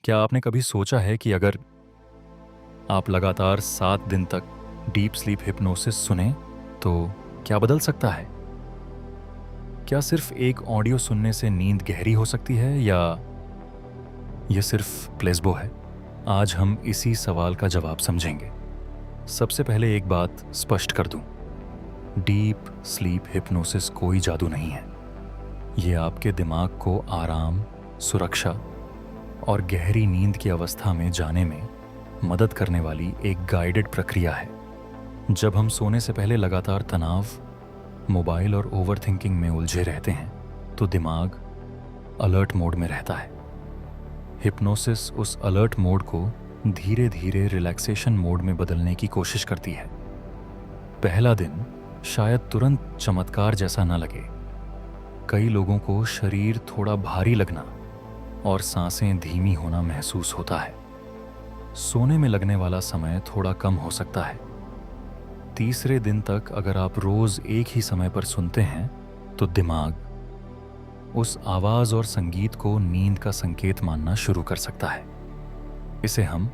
क्या आपने कभी सोचा है कि अगर आप लगातार 7 दिन तक डीप स्लीप हिप्नोसिस सुने तो क्या बदल सकता है? क्या सिर्फ एक ऑडियो सुनने से नींद गहरी हो सकती है या यह सिर्फ प्लेसबो है? आज हम इसी सवाल का जवाब समझेंगे। सबसे पहले एक बात स्पष्ट कर दूं, डीप स्लीप हिप्नोसिस कोई जादू नहीं है। यह आपके दिमाग को आराम, सुरक्षा और गहरी नींद की अवस्था में जाने में मदद करने वाली एक गाइडेड प्रक्रिया है। जब हम सोने से पहले लगातार तनाव, मोबाइल और ओवरथिंकिंग में उलझे रहते हैं तो दिमाग अलर्ट मोड में रहता है। हिप्नोसिस उस अलर्ट मोड को धीरे धीरे रिलैक्सेशन मोड में बदलने की कोशिश करती है। पहला दिन शायद तुरंत चमत्कार जैसा न लगे। कई लोगों को शरीर थोड़ा भारी लगना और सांसें धीमी होना महसूस होता है। सोने में लगने वाला समय थोड़ा कम हो सकता है। तीसरे दिन तक अगर आप रोज एक ही समय पर सुनते हैं तो दिमाग उस आवाज और संगीत को नींद का संकेत मानना शुरू कर सकता है। इसे हम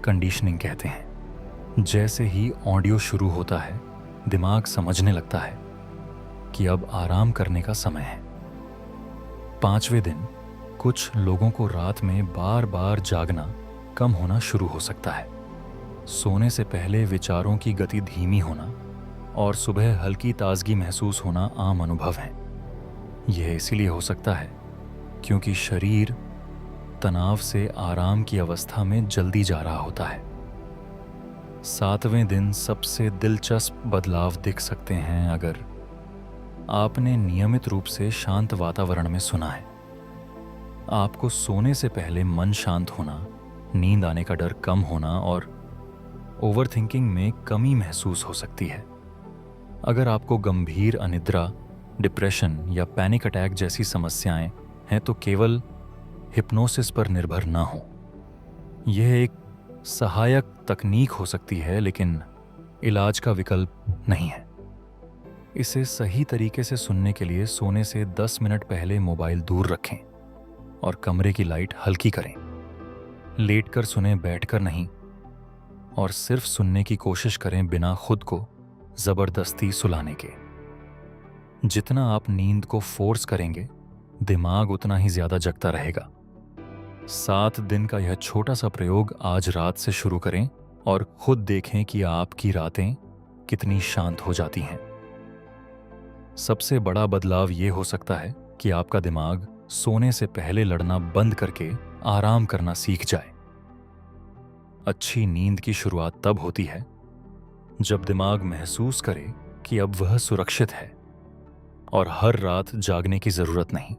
कंडीशनिंग कहते हैं। जैसे ही ऑडियो शुरू होता है, दिमाग समझने लगता है कि अब आराम करने का समय है। 5वें दिन कुछ लोगों को रात में बार बार जागना कम होना शुरू हो सकता है। सोने से पहले विचारों की गति धीमी होना और सुबह हल्की ताजगी महसूस होना आम अनुभव है। यह इसीलिए हो सकता है क्योंकि शरीर तनाव से आराम की अवस्था में जल्दी जा रहा होता है। 7वें दिन सबसे दिलचस्प बदलाव दिख सकते हैं अगर आपने नियमित रूप से शांत वातावरण में सुना है। आपको सोने से पहले मन शांत होना, नींद आने का डर कम होना और ओवरथिंकिंग में कमी महसूस हो सकती है। अगर आपको गंभीर अनिद्रा, डिप्रेशन या पैनिक अटैक जैसी समस्याएं हैं तो केवल हिप्नोसिस पर निर्भर ना हो। यह एक सहायक तकनीक हो सकती है लेकिन इलाज का विकल्प नहीं है। इसे सही तरीके से सुनने के लिए सोने से 10 मिनट पहले मोबाइल दूर रखें और कमरे की लाइट हल्की करें। लेटकर सुने, बैठकर नहीं, और सिर्फ सुनने की कोशिश करें बिना खुद को जबरदस्ती सुलाने के। जितना आप नींद को फोर्स करेंगे, दिमाग उतना ही ज्यादा जगता रहेगा। 7 दिन का यह छोटा सा प्रयोग आज रात से शुरू करें और खुद देखें कि आपकी रातें कितनी शांत हो जाती हैं। सबसे बड़ा बदलाव यह हो सकता है कि आपका दिमाग सोने से पहले लड़ना बंद करके आराम करना सीख जाए। अच्छी नींद की शुरुआत तब होती है जब दिमाग महसूस करे कि अब वह सुरक्षित है और हर रात जागने की जरूरत नहीं।